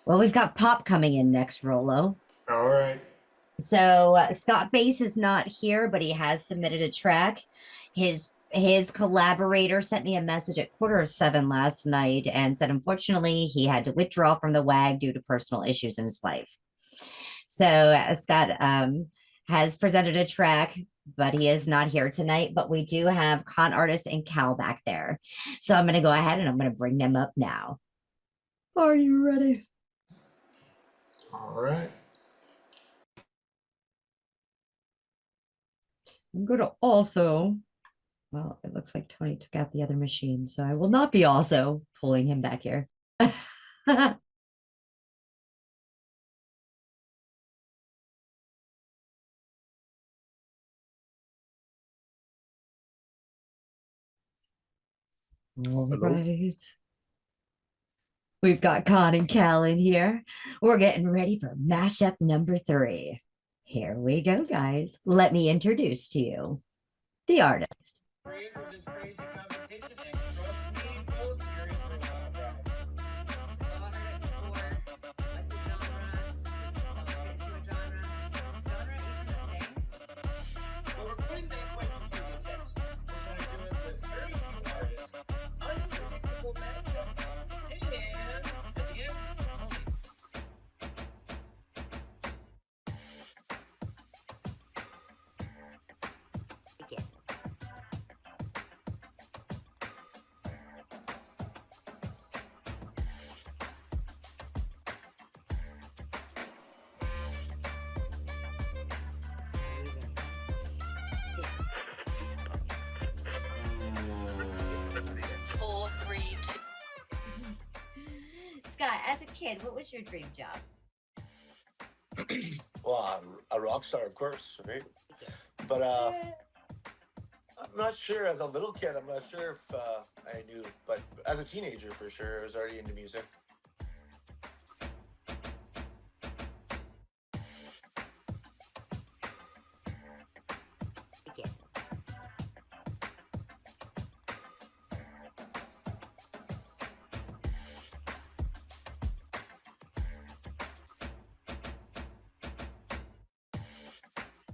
Well, we've got Pop coming in next, Rolo. All right. So Scott Bass is not here, but he has submitted a track. His collaborator sent me a message at 6:45 last night and said unfortunately he had to withdraw from the WAG due to personal issues in his life. So Scott has presented a track, but he is not here tonight. But we do have ConArtist and Cal back there. So I'm going to go ahead and I'm going to bring them up now. Are you ready? All right. I'm going to also, well, it looks like Tony took out the other machine, so I will not be also pulling him back here. All Hello. right. We've got Con and Cal in here. We're getting ready for mashup number 3. Here we go, guys. Let me introduce to you the artist. Scott, as a kid, what was your dream job? Well, a rock star, of course, right? But I'm not sure. As a little kid, I'm not sure if I knew. But as a teenager, for sure, I was already into music.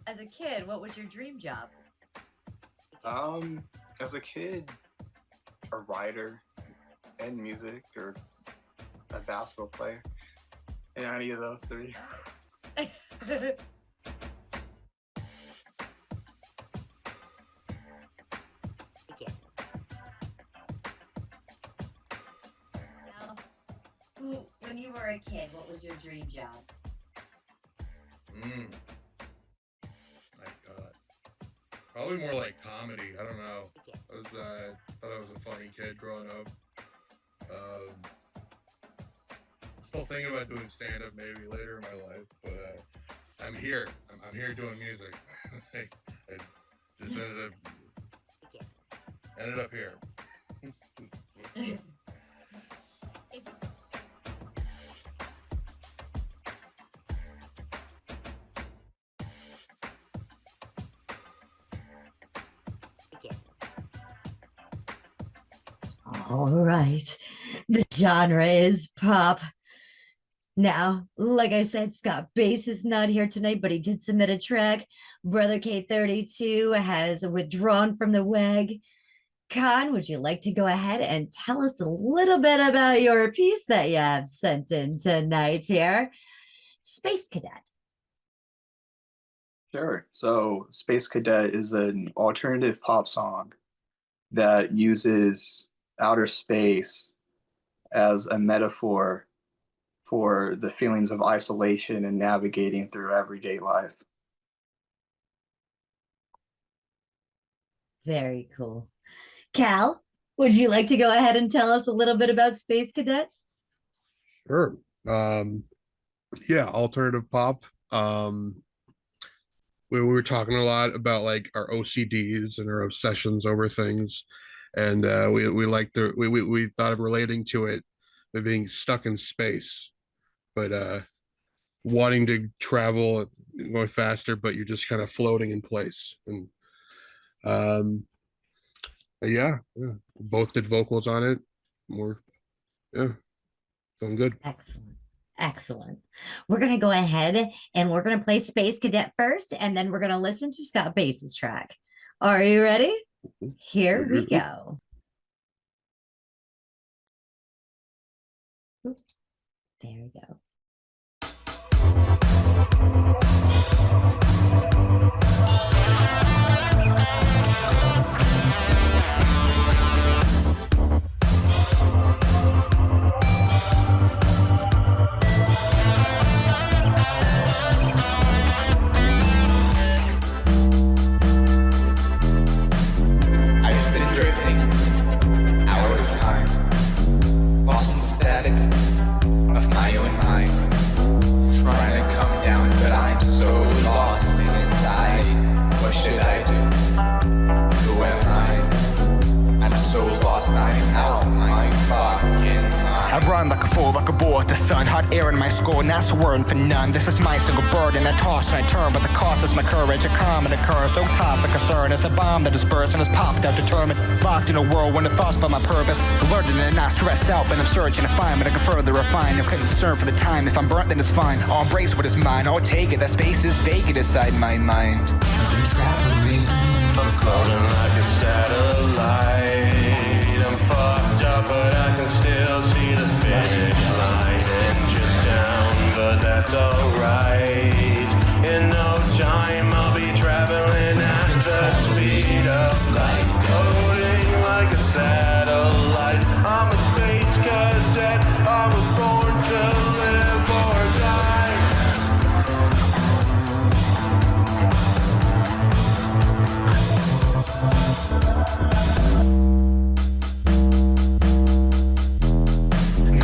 As a kid, what was your dream job? As a kid, a writer and music or a basketball player. Any of those three. When you were a kid, what was your dream job? My God. Probably more like comedy. I don't know. I thought I was a funny kid growing up. Still thinking about doing stand-up maybe later in my life, but I'm here. I'm here doing music. I just ended up here. All right. The genre is pop. Now, like I said, Scott Bass is not here tonight, but he did submit a track. Brother K32 has withdrawn from the WAG. Con, would you like to go ahead and tell us a little bit about your piece that you have sent in tonight here? Space Cadet. Sure. So Space Cadet is an alternative pop song that uses outer space as a metaphor for the feelings of isolation and navigating through everyday life. Very cool. Cal, would you like to go ahead and tell us a little bit about Space Cadet? Sure. Yeah, alternative pop. We were talking a lot about like our OCDs and our obsessions over things, and we like we thought of relating to it by being stuck in space, but wanting to travel, going faster, but you're just kind of floating in place. And um, yeah, both did vocals on it. More, yeah, feeling good. Excellent. Excellent. We're going to go ahead and we're going to play Space Cadet first, and then we're going to listen to Scott Bass's track. Are you ready? Here we go. Oop, there we go. I've been drifting out of time, lost in static of my own mind, trying to come down, but I'm so lost inside. What should I do? Who am I? I'm so lost, I'm out my fucking mind. I run like a fool, like a bull at the sun. Hot air in my skull, not swerving for none. This is my single burden. I toss and I turn, but the cost is my courage. A common occurrence, no thoughts of concern. It's a bomb that is burst and is popped out determined. Locked in a world when the thoughts about my purpose. Alerted and not stressed out, but I'm searching to find, but I can further refine. I'm concerned for the time. If I'm burnt, then it's fine. I'll embrace what is mine. I'll take it. That space is vacant inside my mind. I'm traveling, I'm floating like a satellite. I'm fucked up, but I can still see the finish line. Engine down, but that's alright. In no time, I'll be traveling at the speed of light. Floating like a satellite. I'm a space cadet. I was born to live or die.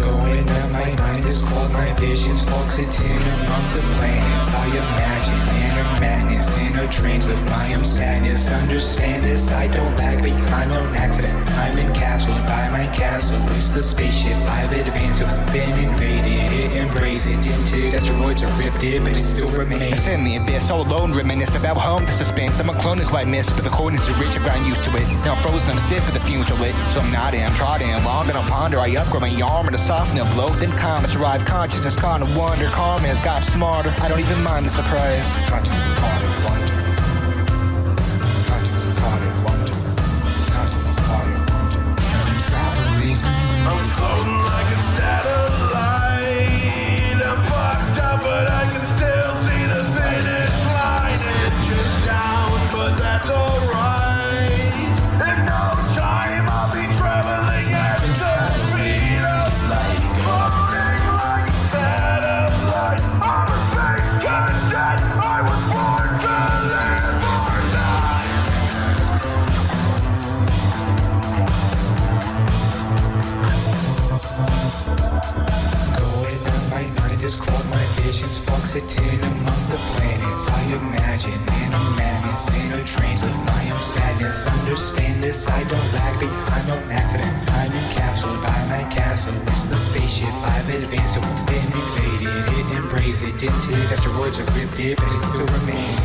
going up, my mind is clogged, my vision's oxygen among the planets. I imagine inner madness, inner trains of my own sadness. Understand this, I don't lag behind on accident. I'm encapsulated by my castle. It's the spaceship I've advanced to. Been invaded, it embrace it into asteroids are ripped it, but it still remains. It's in the abyss, all alone, reminisce about home, the suspense. I'm a clone of who I miss, but the coldness is rich, I've gotten used to it. Now I'm frozen, I'm stiff, but the fumes are lit. So I'm nodding, I'm trotting along, and I'll ponder. I upgrade my armor to soften and blow. Then comets arrive, consciousness caught in wonder. Karma has got smarter, I don't even mind the surprise. Consciousness caught in wonder. Consciousness caught in wonder. Consciousness caught in wonder. I'm traveling. I'm floating like a satellite. I'm fucked up, but I can still see the finish line. Engines down, but that's alright. In no time, I'll be traveling at the speed of light. Floating like a satellite. I'm a space cadet. I was born to live or die. Going up, my mind is clogged, my vision's oxygen among the planets. I imagine inner madness, inner trains of my own sadness. Understand this, I don't lag behind on accident. I'm encapsulated by my castle. It's the spaceship I've advanced to. Been invaded, it embrace it into asteroids are ripped it, but it still remains.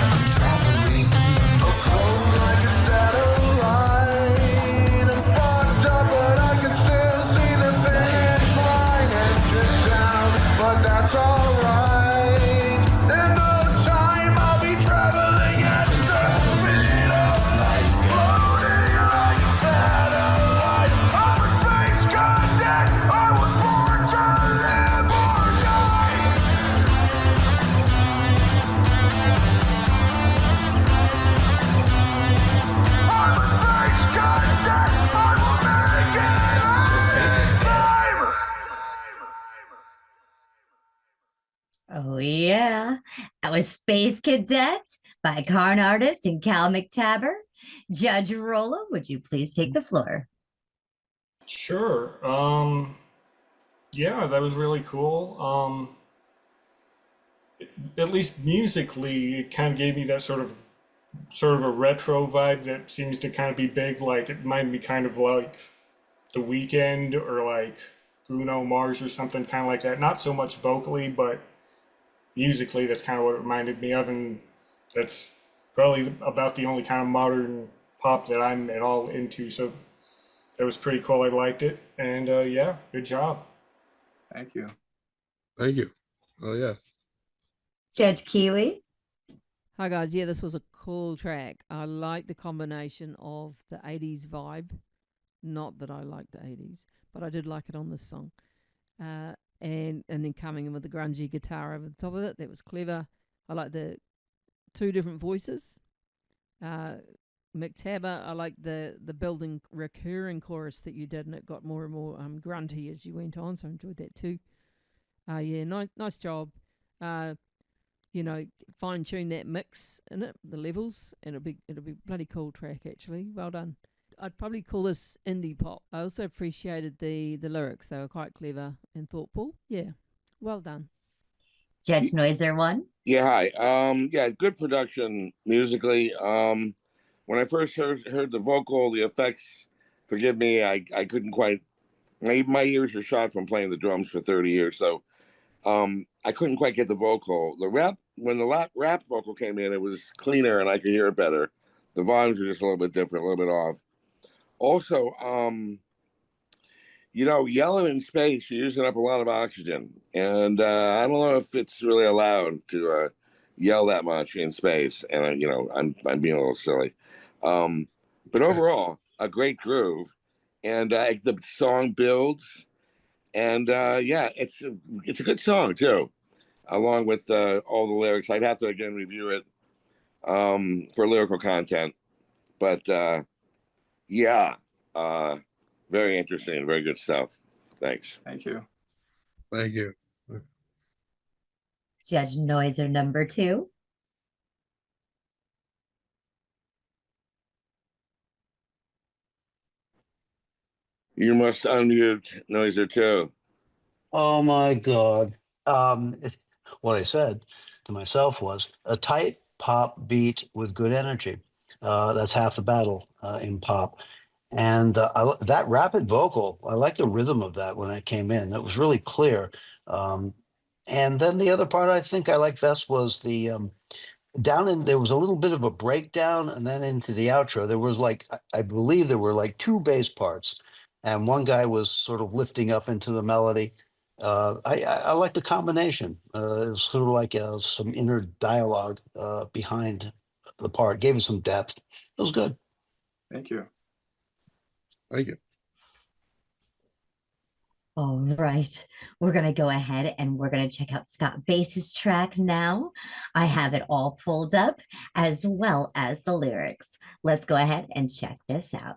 I'm traveling. I'm floating like a satellite. I'm fucked up, but I can still see the finish line. Engine down, but that's alright. In no time, I'll be traveling at the speed of light. Floating like a satellite. I'm a space cadet. I was born to live or die. I'm a space cadet. I will make it in time. Oh, yeah. That was Space Cadet by ConArtist and McTabber. Judge Rolla, would you please take the floor? Sure. Yeah, that was really cool. At least musically, it kind of gave me that sort of a retro vibe that seems to kind of be big. Like it reminded me kind of like The Weeknd or like Bruno Mars or something kind of like that. Not so much vocally, but musically, that's kind of what it reminded me of, and that's probably about the only kind of modern pop that I'm at all into. So that was pretty cool. I liked it, and yeah, good job. Thank you. Thank you. Oh yeah. Judge Kiwi. Hi guys, yeah, this was a cool track. I like the combination of the 80s vibe. Not that I like the 80s, but I did like it on this song. And then coming in with the grungy guitar over the top of it, that was clever. I like the two different voices. McTabber, I like the building recurring chorus that you did, and it got more and more grunty as you went on, so I enjoyed that too. Yeah, nice job. You know, fine tune that mix in it, the levels, and it'll be bloody cool track actually. Well done. I'd probably call this indie pop. I also appreciated the lyrics; they were quite clever and thoughtful. Yeah, well done. Judge Noiser one. Yeah, hi. Yeah, good production musically. When I first heard the vocal, the effects, forgive me, I couldn't quite. My ears were shot from playing the drums for 30 years, so I couldn't quite get the vocal. The rap, when the rap vocal came in, it was cleaner and I could hear it better. The volumes were just a little bit different, a little bit off. Also, you know, yelling in space, you're using up a lot of oxygen. And I don't know if it's really allowed to yell that much in space. And, you know, I'm being a little silly. But overall, a great groove. And the song builds. And yeah, it's a good song, too, along with all the lyrics. I'd have to, again, review it for lyrical content. But yeah, very interesting, very good stuff. Thanks. Thank you. Thank you. Judge Noiser number 2. You must unmute Noiser too. Oh my God. What I said to myself was a tight pop beat with good energy. That's half the battle in pop. And that rapid vocal, I like the rhythm of that when it came in. That was really clear. And then the other part I think I liked best was the there was a little bit of a breakdown, and then into the outro, there was like, I believe there were like 2 bass parts, and one guy was sort of lifting up into the melody. I like the combination. It was sort of like some inner dialogue behind the part, gave it some depth. It was good. Thank you. Thank you. All right, we're going to go ahead and we're going to check out Scott Bass's track now. I have it all pulled up as well as the lyrics. Let's go ahead and check this out.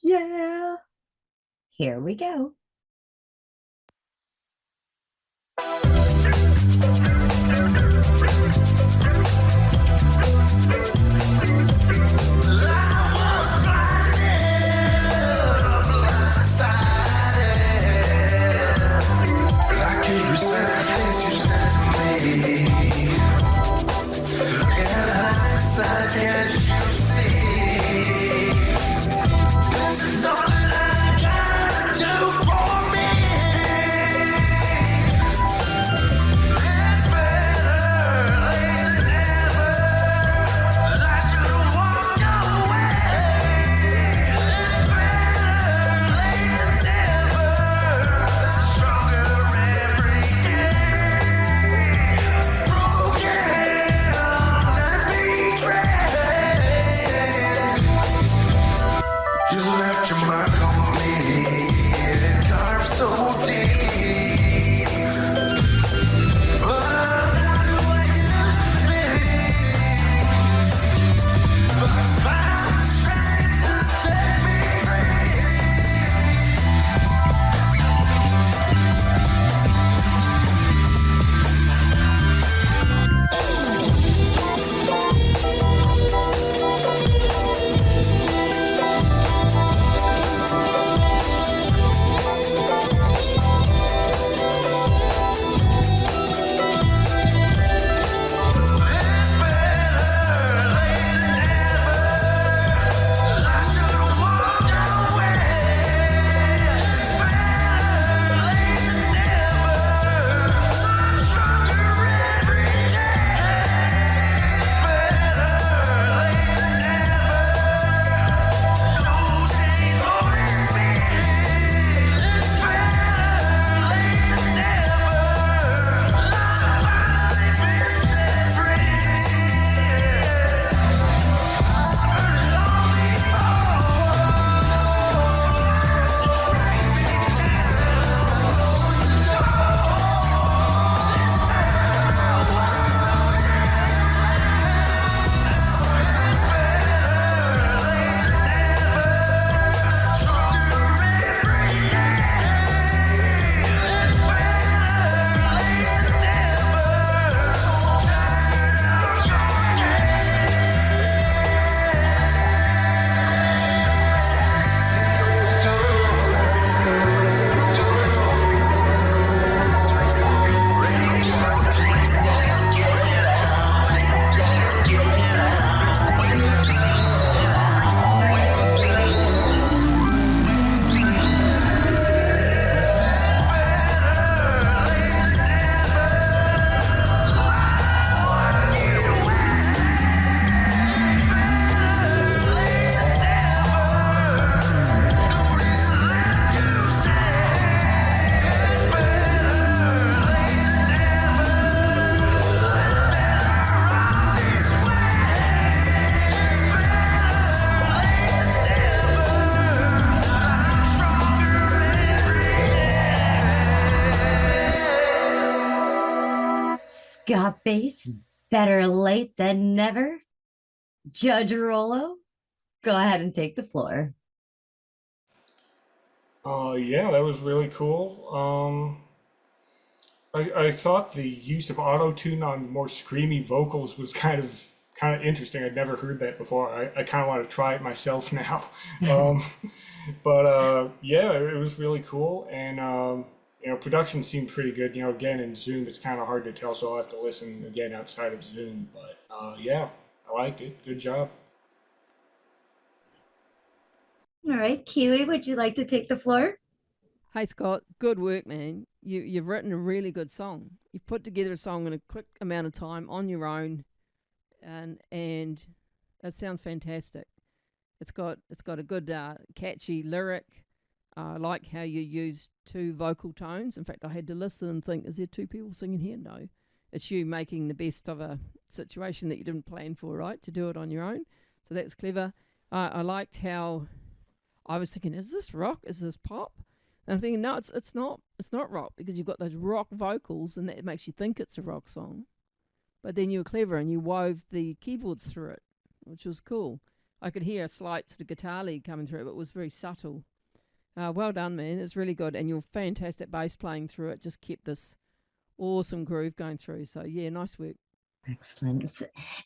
Yeah, here we go. Scott Bass, better late than never. Judge Rollo, go ahead and take the floor. Yeah, that was really cool. I thought the use of auto tune on more screamy vocals was kind of interesting. I'd never heard that before. I kind of want to try it myself now. Um, but yeah, it was really cool, and production seemed pretty good. Again in Zoom, it's kind of hard to tell, so I'll have to listen again outside of Zoom. But yeah, I liked it. Good job. All right, Kiwi, would you like to take the floor? Hey Scott, good work, man. You've written a really good song. You've put together a song in a quick amount of time on your own, and it sounds fantastic. It's got a good catchy lyric. I like how you use two vocal tones. In fact, I had to listen and think, is there two people singing here? No, it's you making the best of a situation that you didn't plan for, right? To do it on your own. So that was clever. I liked how I was thinking, is this rock? Is this pop? And I'm thinking, no, it's not rock, because you've got those rock vocals and that makes you think it's a rock song. But then you were clever and you wove the keyboards through it, which was cool. I could hear a slight sort of guitar lead coming through it, but it was very subtle. Well done, man. It's really good. And your fantastic bass playing through it just kept this awesome groove going through. So yeah, nice work. Excellent.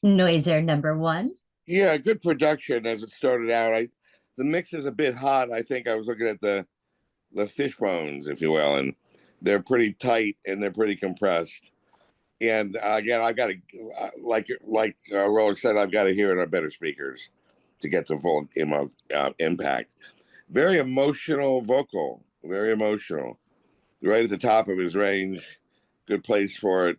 Noiser number one. Yeah, good production as it started out. The mix is a bit hot. I think I was looking at the fish bones, if you will, and they're pretty tight and they're pretty compressed. And again, I got to, like Roller said, I've got to hear it on better speakers to get the full impact. Very emotional vocal, very emotional. Right at the top of his range, good place for it.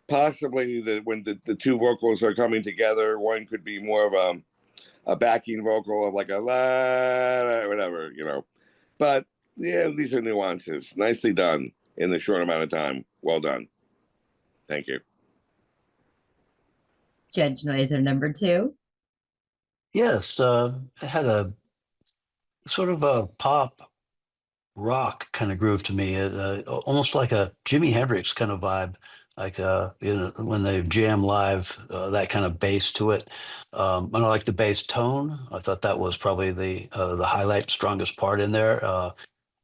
Possibly when the two vocals are coming together, one could be more of a backing vocal of like a la, whatever, But yeah, these are nuances. Nicely done in the short amount of time. Well done. Thank you. Judge Noiser number two. Yes, it had a sort of a pop rock kind of groove to me. Almost like a Jimi Hendrix kind of vibe, like when they jam live, that kind of bass to it. And I like the bass tone. I thought that was probably the highlight, strongest part in there.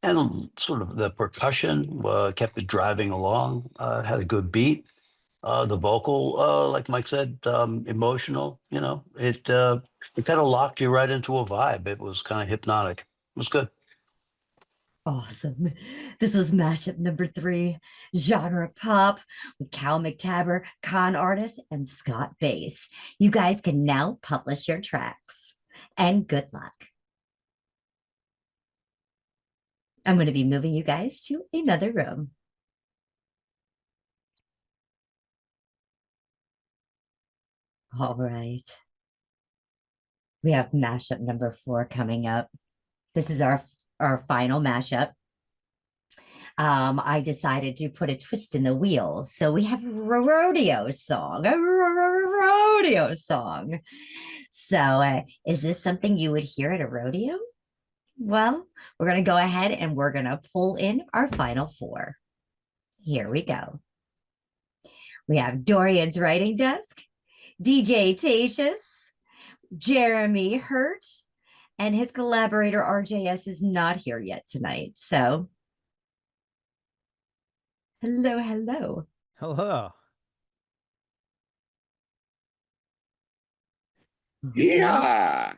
And sort of the percussion kept it driving along. Had a good beat. The vocal, like Mike said, emotional. It kind of locked you right into a vibe. It was kind of hypnotic. It was good. Awesome. This was mashup number three, genre pop with Cal McTabber, ConArtist, and Scott Bass. You guys can now publish your tracks. And good luck. I'm going to be moving you guys to another room. All right. We have mashup number four coming up. This is our final mashup. I decided to put a twist in the wheel. So we have a rodeo song, So is this something you would hear at a rodeo? Well, we're going to go ahead and we're going to pull in our final four. Here we go. We have Daurians Writing Desk, DJ Tatius, Jeremy Hurt, and his collaborator RJS is not here yet tonight. So, hello, hello. Hello. Yeah.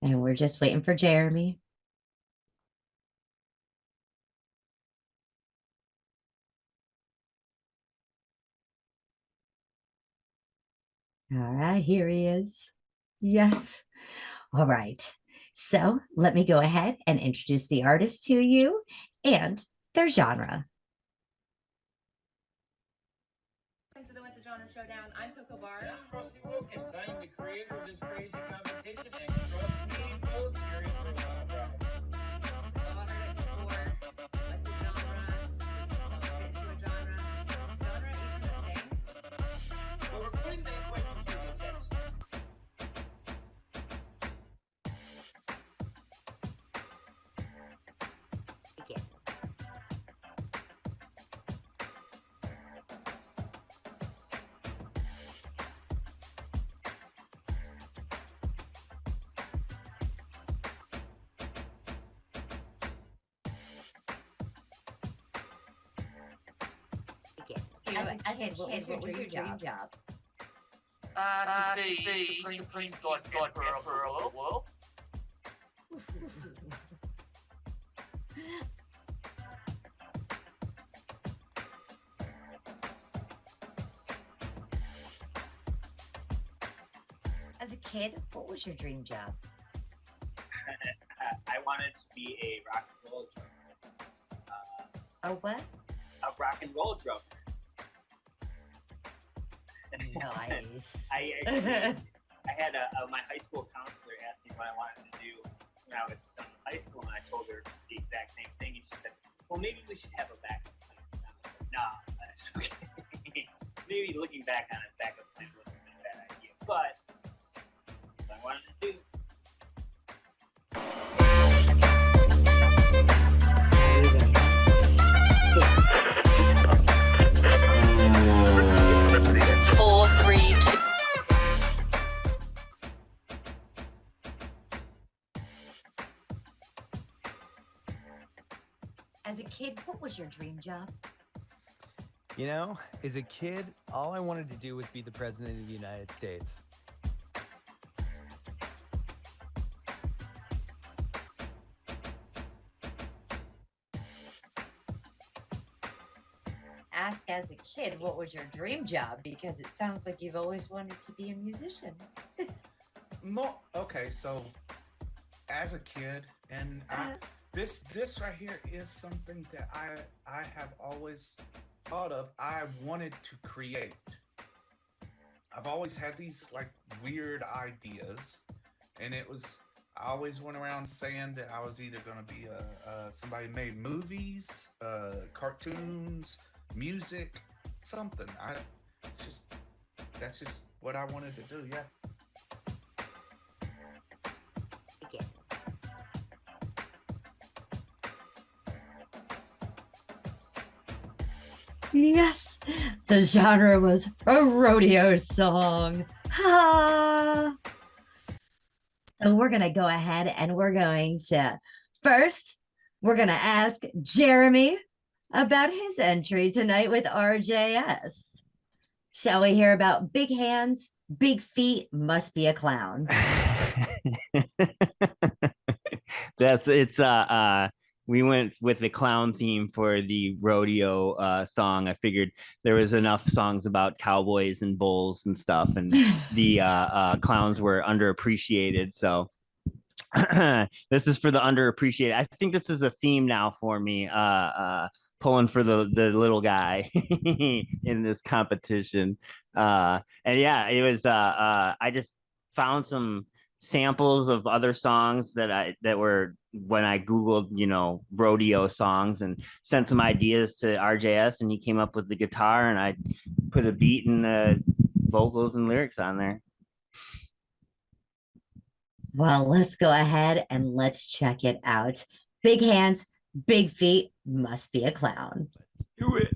And we're just waiting for Jeremy. All right, here he is. Yes. All right. So let me go ahead and introduce the artist to you and their genre. Welcome to the What's the Genre Showdown. I'm Coco Bar. And I'm Rusty Wilkins. I am the creator of this crazy competition, and trust me, folks, you're in for a wild ride. Well, I heard it before. What's a genre? Let's get into a genre. Genre isn't a thing. Well, we're putting that question to the test. As a kid, what was your dream job? To be Supreme God Emperor of the world. As a kid, what was your dream job? I wanted to be a rock and roll drummer. A what? A rock and roll drummer. Nice. I had my high school counselor ask me what I wanted to do when I was done with high school, and I told her the exact same thing, and she said, "Well, maybe we should have a backup plan." And I was like, "Nah, that's okay." Maybe looking back on it, backup plan wasn't a bad idea, but what I wanted to do. 4, 3, 2. As a kid, what was your dream job? You know, as a kid, all I wanted to do was be the president of the United States. Ask as a kid, what was your dream job? Because it sounds like you've always wanted to be a musician. Okay, so as a kid, and this right here is something that I have always thought of. I wanted to create. I've always had these like weird ideas, and I always went around saying that I was either going to be somebody who made movies, cartoons, music, something. That's just what I wanted to do. Yeah. Yes, the genre was a rodeo song. Ha! So we're going to go ahead and we're going to ask Jeremy about his entry tonight with RJS. Shall we hear about big hands, big feet, must be a clown? We went with the clown theme for the rodeo song. I figured there was enough songs about cowboys and bulls and stuff, and the clowns were underappreciated. So this is for the underappreciated. I think this is a theme now for me, pulling for the little guy in this competition. And yeah, it was. I just found some samples of other songs that were when I Googled, rodeo songs, and sent some ideas to RJS, and he came up with the guitar, and I put a beat and the vocals and lyrics on there. Well, let's go ahead and let's check it out. Big hands, big feet, must be a clown. Do it.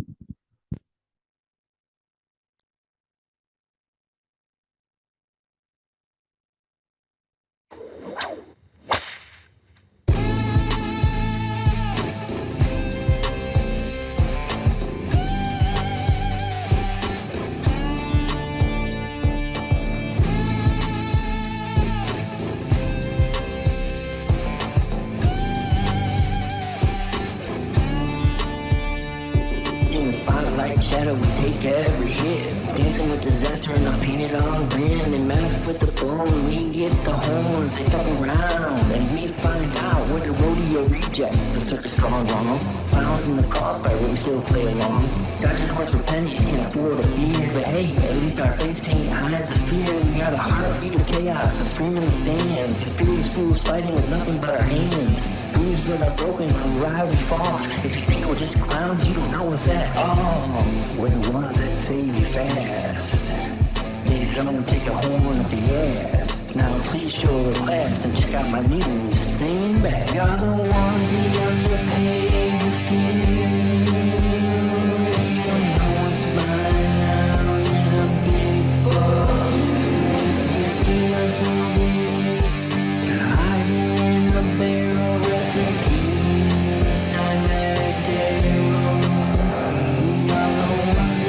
Shadow, we take every hit. Dancing with disaster and I paint it on grin. They mask with the bone, we get the horns. They fuck around and we find out we're the rodeo reject. The circus gone wrong. Clowns in the crossfire, but we still play along. Dodging horse for pennies, can't afford a beer. But hey, at least our face paint hides the fear. We got a heartbeat of chaos, a scream in the stands. The fearless fools fighting with nothing but our hands. Bruised but not broken, we rise, we fall. If you think we're just clowns, you don't know us at all. We're the ones that save you fast. They don't take a horn up the ass. Now please show the class and check out my new singing back. You're the ones the underpaid with if you don't know us by now, here's a big boy. Your ears will be hiding in the barrel. Rest in peace, time that day roll. We are the ones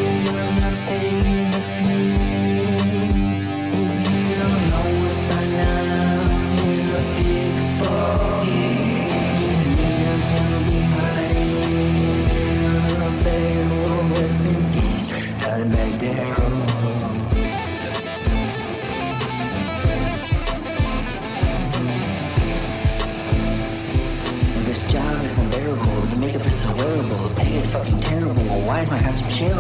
just chill.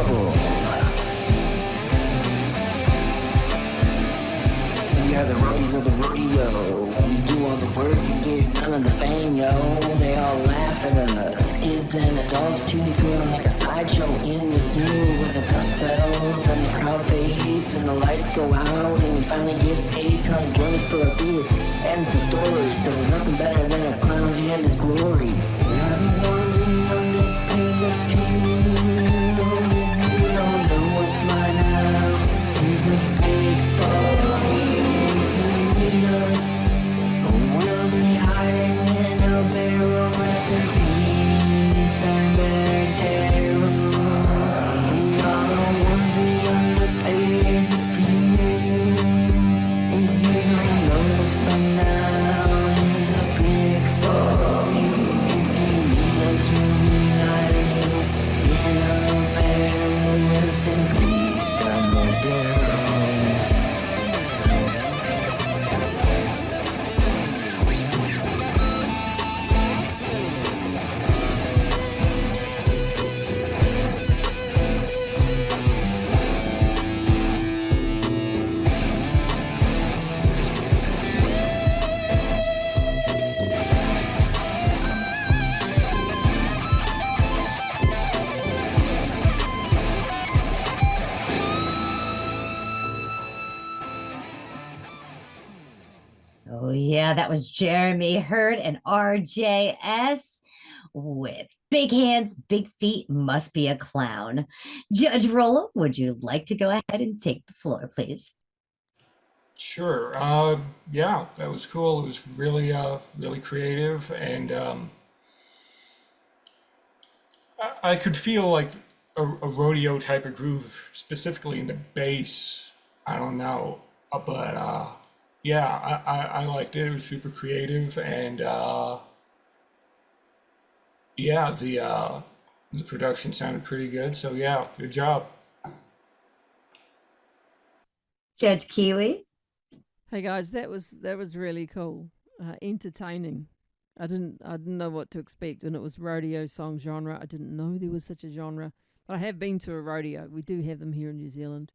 We are the roadies of the rodeo. We do all the work and get none of the fame, yo. They all laugh at us, kids and adults too, feeling like a sideshow in the zoo where the dust settles and the crowd fades and the lights go out and we finally get paid. Come join us for a beer and some stories, 'cause there's nothing better than a clown and his glory. We are the ones in underpaid the king. If you don't know what's mine now, he's a big boy. We'll be hiding in a barrel, rest in peace, Steinberg Terror. We are the ones the underpaid the few. If you don't know us by now, he's a big fuck you. If you need us, we'll be hiding in a barrel, rest in peace, Steinberg Terror. Oh, yeah, that was Jeremy Hurt and RJS with Big Hands, Big Feet, Must Be a Clown. Judge Rollo, would you like to go ahead and take the floor, please? Sure. Yeah, that was cool. It was really, really creative, and I could feel like a rodeo type of groove, specifically in the bass. I don't know, but yeah, I liked it. It was super creative, and yeah, the production sounded pretty good. So yeah, good job. Judge Kiwi. Hey guys, that was really cool, entertaining. I didn't know what to expect when it was rodeo song genre. I didn't know there was such a genre, but I have been to a rodeo. We do have them here in New Zealand,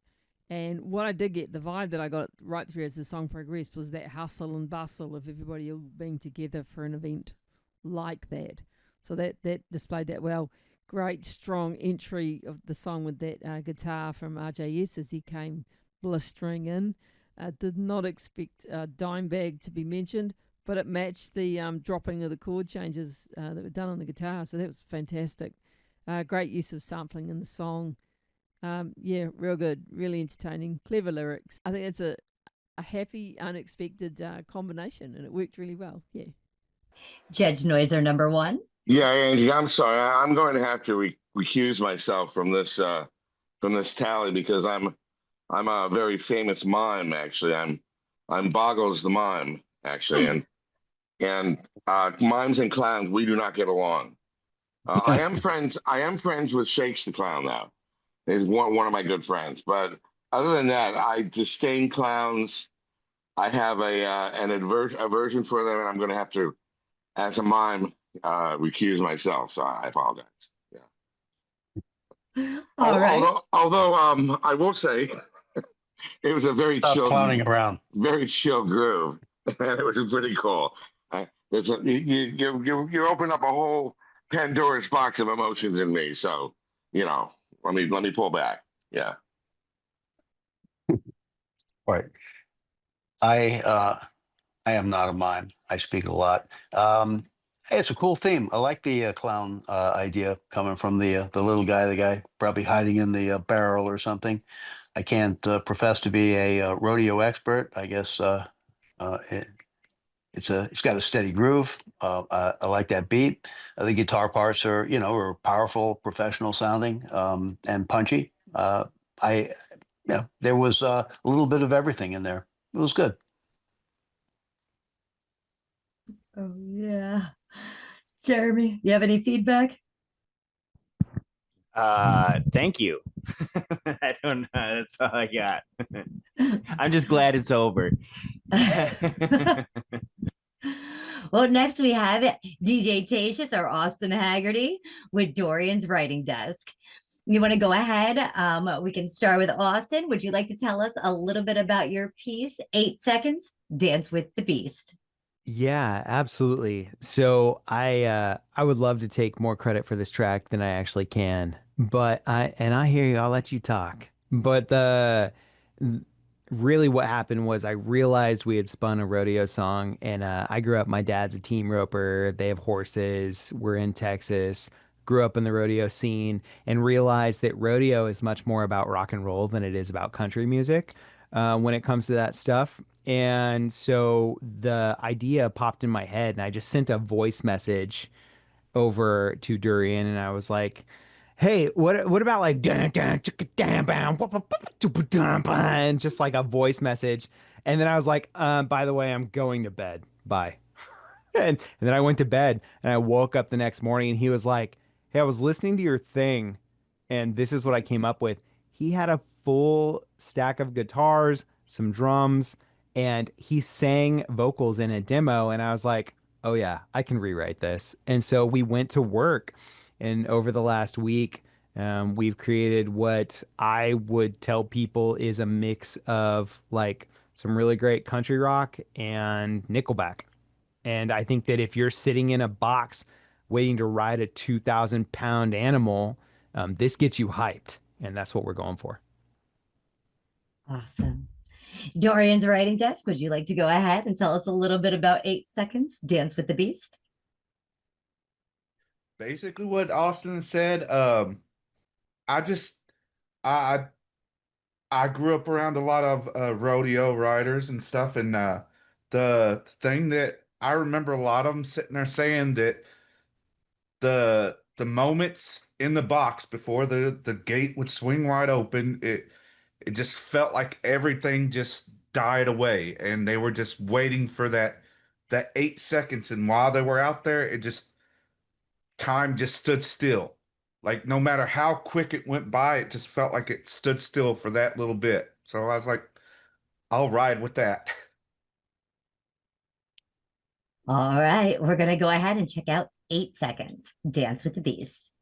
and what I did get, the vibe that I got right through as the song progressed, was that hustle and bustle of everybody all being together for an event like that. So that displayed that well. Great strong entry of the song with that guitar from RJS as he came blistering in. Did not expect Dime Bag to be mentioned, but it matched the dropping of the chord changes that were done on the guitar, so that was fantastic. Great use of sampling in the song. Yeah, real good, really entertaining, clever lyrics. I think it's a happy, unexpected combination, and it worked really well. Yeah. Judge Noiser number one. Yeah, Angie, I'm sorry. I'm going to have to recuse myself from this tally because I'm a very famous mime. Actually, I'm Boggles the mime. Actually, and mimes and clowns, we do not get along. I am friends with Shakes the Clown now. He's one of my good friends. But other than that, I disdain clowns. I have an aversion for them, and I'm going to have to, as a mime, recuse myself. So I apologize. Yeah. All right. Although I will say, it was a very chill, clowning around. Very chill groove, and it was pretty cool. You open up a whole Pandora's box of emotions in me. So let me pull back. Yeah. Right. I am not a mime. I speak a lot. Hey, it's a cool theme. I like the clown idea coming from the little guy, the guy probably hiding in the barrel or something. I can't profess to be a rodeo expert. I guess it's got a steady groove. I like that beat. The guitar parts are powerful, professional sounding, and punchy. There was a little bit of everything in there. It was good. Oh yeah. Jeremy, you have any feedback? Thank you. I don't know. That's all I got. I'm just glad it's over. Well, next we have DJ Tatius or Austin Haggerty with Daurians Writing Desk. You want to go ahead? We can start with Austin. Would you like to tell us a little bit about your piece? 8 seconds, Dance with the Beast. Yeah, absolutely. So I would love to take more credit for this track than I actually can. But I hear you, I'll let you talk. But really what happened was I realized we had spun a rodeo song, and I grew up, my dad's a team roper, they have horses, we're in Texas, grew up in the rodeo scene, and realized that rodeo is much more about rock and roll than it is about country music when it comes to that stuff. And so the idea popped in my head, and I just sent a voice message over to Durian, and I was like, "Hey, what about like dun, dun, chicka, dun, bam, wop, wop, wop, chupa, dun, bam," and just like a voice message. And then I was like, "By the way, I'm going to bed. Bye." And then I went to bed, and I woke up the next morning, and he was like, "Hey, I was listening to your thing, and this is what I came up with." He had a full stack of guitars, some drums, and he sang vocals in a demo, and I was like, "Oh yeah, I can rewrite this." And so we went to work, and over the last week, we've created what I would tell people is a mix of like some really great country rock and Nickelback. And I think that if you're sitting in a box waiting to ride a 2,000-pound animal, this gets you hyped, and that's what we're going for. Awesome. Dorian's writing desk, would you like to go ahead and tell us a little bit about 8 seconds, Dance with the Beast? Basically what Austin said. I just I I grew up around a lot of rodeo riders and stuff, and the thing that I remember a lot of them sitting there saying that the moments in the box before the gate would swing wide open, it just felt like everything just died away, and they were just waiting for that 8 seconds, and while they were out there, it just time just stood still. Like no matter how quick it went by, it just felt like it stood still for that little bit. So I was like, I'll ride with that. All right, we're going to go ahead and check out 8 seconds, Dance with the Beast.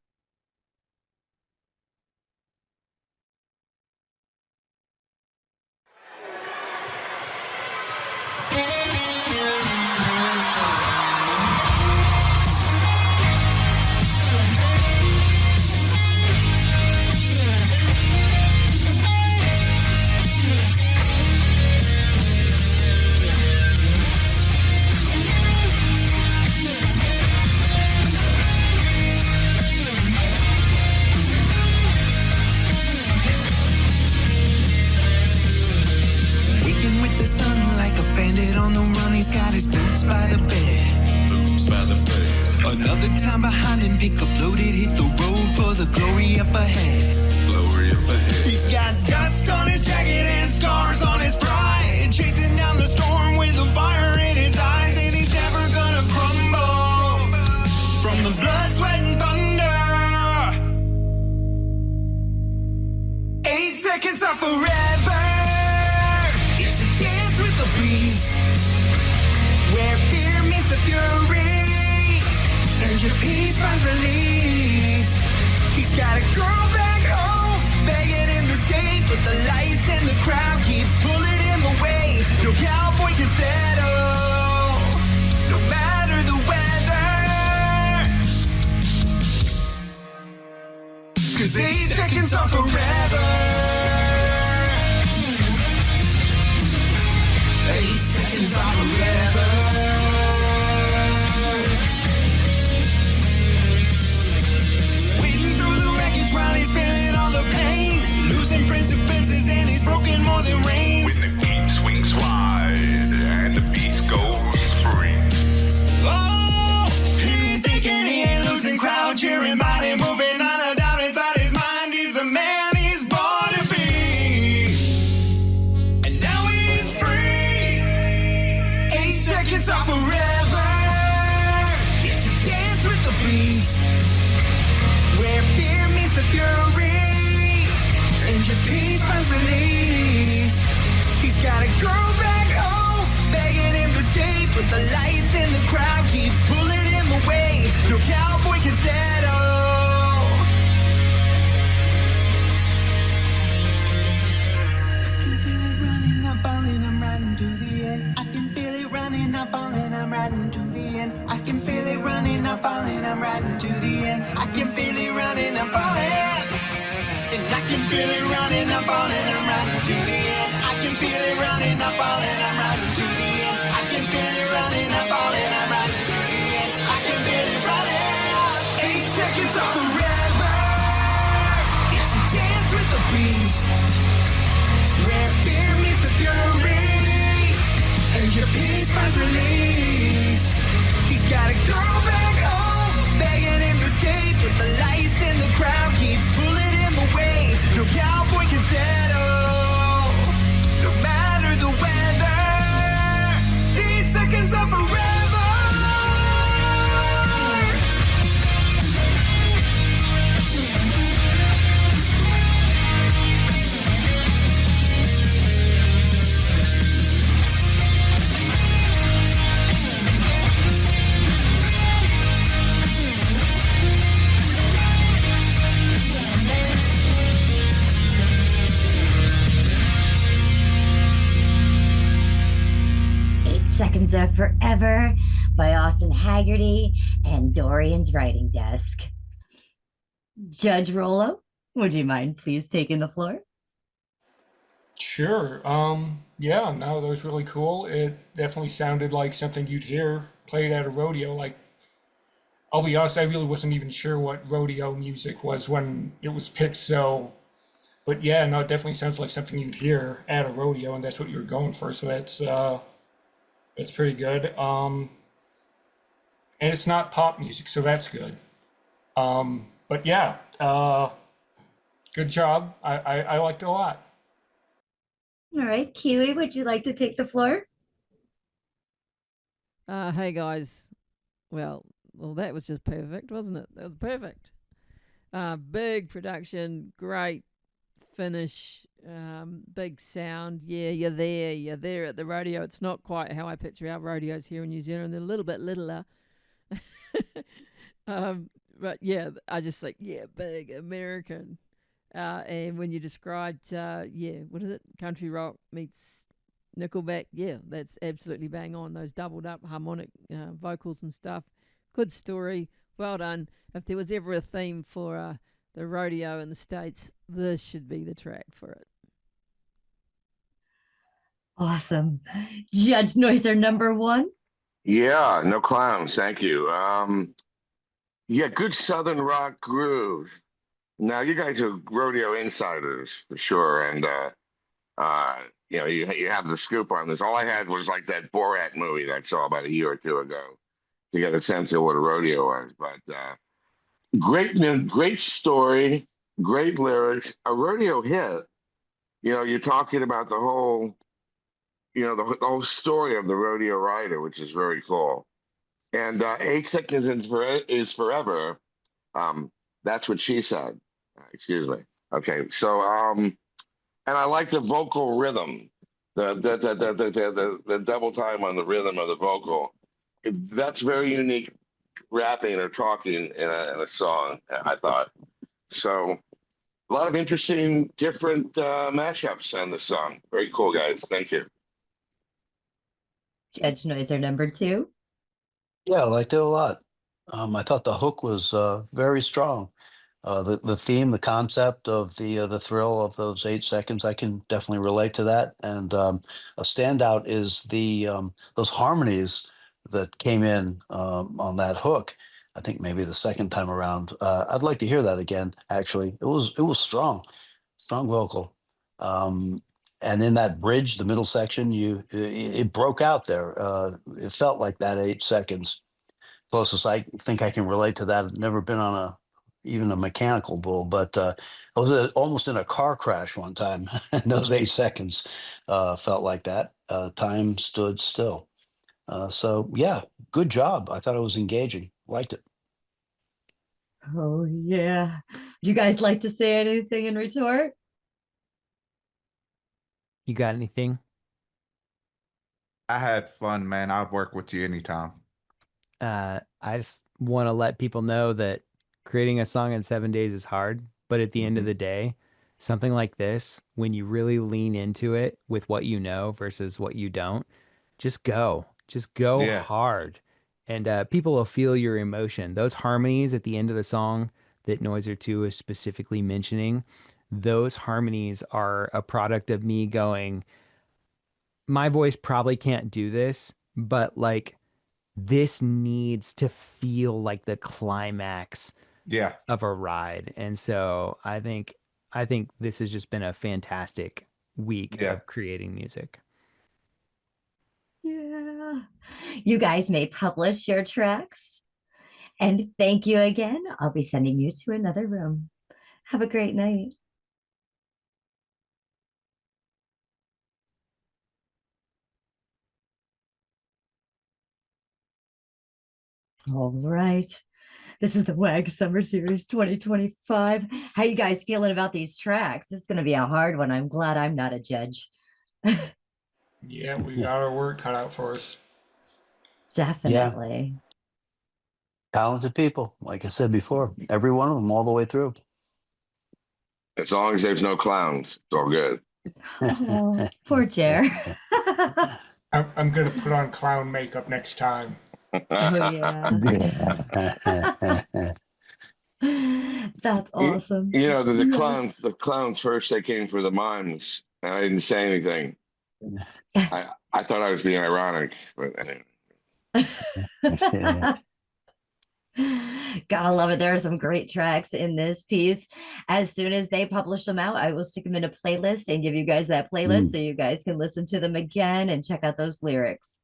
Got his boots by the bed. Boots by the bed. Another time behind him, pick up loaded, hit the road for the glory up ahead. Glory up ahead. He's got dust on his jacket and scars on his pride, chasing down the storm with a fire in his eyes, and he's never gonna crumble from the blood, sweat, and thunder. 8 seconds are forever. It's a dance with the beast, where fear meets the fury, and your peace finds release. He's got a girl back home, begging him to stay, but the lights and the crowd keep pulling him away. No cowboy can settle, no matter the weather. 'Cause 8 seconds are forever. 8 seconds are forever. Wading through the wreckage while he's feeling all the pain, losing friends and fences, and he's broken more than rain. When the gate swings wide and the beast goes free. Oh, he ain't thinking he ain't losing, crowd cheering, body moving, not a doubt inside his mind. He's the man he's born to be, and now he's free. 8 seconds are forever. It's a dance with the beast, where fear meets the fury, and your peace finds release. He's got a girl back home, begging him to stay, but the lights in the crowd keep pulling him away. No cowboy can settle, end. I can feel it running, I'm falling, I'm riding to the end. I can feel it running, I'm falling, I'm riding to the end. I can feel it running, I'm falling. And I can feel it running, I'm falling, I'm riding to the end. I can feel it running, I'm falling, I'm riding to the end. I can feel it running, I'm falling, I'm riding to the end. I can feel it running. 8 seconds of forever. It's a dance with the beast, where fear meets the fury, and your peace finds release. He's gotta go back home, begging him to stay, but the lights in the crowd keep pulling him away. No cowboy can settle, no matter the weather. 10 seconds of forever. 8 Seconds of Forever by Austin Haggerty and Daurians Writing Desk. Judge Rollo, would you mind please taking the floor? Sure. Yeah, no, that was really cool. It definitely sounded like something you'd hear played at a rodeo. Like, I'll be honest, I really wasn't even sure what rodeo music was when it was picked, so, but yeah, no, it definitely sounds like something you'd hear at a rodeo, and that's what you were going for, so that's pretty good. And it's not pop music, so that's good. But yeah, good job. I liked it a lot. All right, Kiwi, would you like to take the floor? Hey guys. Well, that was just perfect, wasn't it? That was perfect. Big production, great finish, big sound. Yeah, you're there at the rodeo. It's not quite how I picture our rodeos here in New Zealand. They're a little bit littler. But yeah, I just like, yeah, big American. And when you described, what is it? Country rock meets Nickelback. Yeah, that's absolutely bang on. Those doubled up harmonic vocals and stuff. Good story. Well done. If there was ever a theme for the rodeo in the States, this should be the track for it. Awesome. Judge Noiser number 1. Yeah, no clowns. Thank you. Yeah, good Southern rock groove. Now you guys are rodeo insiders for sure, and you have the scoop on this. All I had was like that Borat movie that I saw about a year or two ago to get a sense of what a rodeo was. But great story, great lyrics, a rodeo hit. You're talking about the whole, the whole story of the rodeo rider, which is very cool. And 8 seconds is forever. That's what she said. Excuse me. Okay, so and I like the vocal rhythm, the double time on the rhythm of the vocal. That's very unique, rapping or talking in a song. I thought so. A lot of interesting, different mashups on the song. Very cool, guys. Thank you. Judge Noiser number 2. Yeah, I liked it a lot. I thought the hook was very strong. The theme, the concept of the thrill of those 8 seconds, I can definitely relate to that. And a standout is those harmonies that came in on that hook. I think maybe the second time around. I'd like to hear that again. Actually, it was strong vocal. And in that bridge, the middle section, it broke out there. It felt like that 8 seconds. Closest I think I can relate to that. I've never been on even a mechanical bull, but I was almost in a car crash one time, and those 8 seconds felt like that. Time stood still. So yeah, good job. I thought it was engaging. Liked it. Oh yeah. Would you guys like to say anything in retort? You got anything? I had fun, man. I'll work with you anytime. I just want to let people know that creating a song in 7 days is hard, but at the end of the day, something like this, when you really lean into it with what you know versus what you don't, just go Yeah. hard, and people will feel your emotion. Those harmonies at the end of the song that Noiser 2 is specifically mentioning, those harmonies are a product of me going, my voice probably can't do this, but like this needs to feel like the climax Yeah. of a ride. And so I think this has just been a fantastic week Yeah. of creating music. Yeah. You guys may publish your tracks. And thank you again. I'll be sending you to another room. Have a great night. All right. This is the WAG Summer Series 2025. How you guys feeling about these tracks? This is going to be a hard one. I'm glad I'm not a judge. Yeah, we got our work cut out for us. Definitely. Talented people, like I said before, every one of them all the way through. As long as there's no clowns, it's all good. Oh, poor Jer. I'm going to put on clown makeup next time. Oh, yeah. That's awesome. You know, the Yes. clowns first, they came for the mimes, and I didn't say anything. I thought I was being ironic, but anyway. Gotta love it. There are some great tracks in this piece. As soon as they publish them out, I will stick them in a playlist and give you guys that playlist so you guys can listen to them again and check out those lyrics.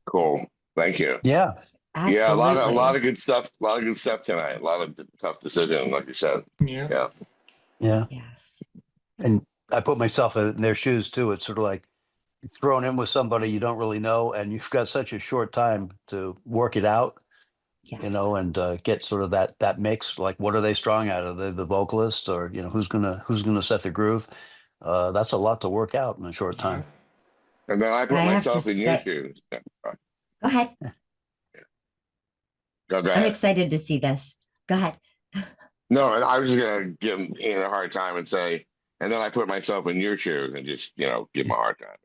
Cool. Thank you. Yeah. Absolutely. Yeah, a lot of good stuff. A lot of good stuff tonight. A lot of tough decisions, like you said. Yeah. Yeah. Yeah. Yes. And I put myself in their shoes too. It's sort of like thrown in with somebody you don't really know, and you've got such a short time to work it out. Yes. You know, and get sort of that mix. Like, what are they strong at? Are they the vocalist, or who's gonna set the groove? That's a lot to work out in a short time. And then I put myself in your shoes. Go ahead. Go I'm ahead. excited to see this. Go ahead. No, and I was just gonna give Ian a hard time and say, and then I put myself in your shoes and just give him a hard time.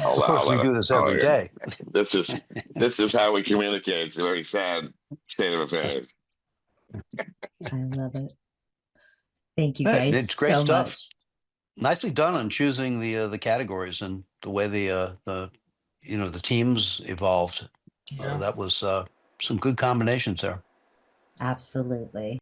Of course, we do this every day. This is how we communicate. It's a very sad state of affairs. I love it. Thank you Hey, guys it's great so stuff. much. Nicely done on choosing the categories and the way the teams evolved. That was some good combinations there. Absolutely.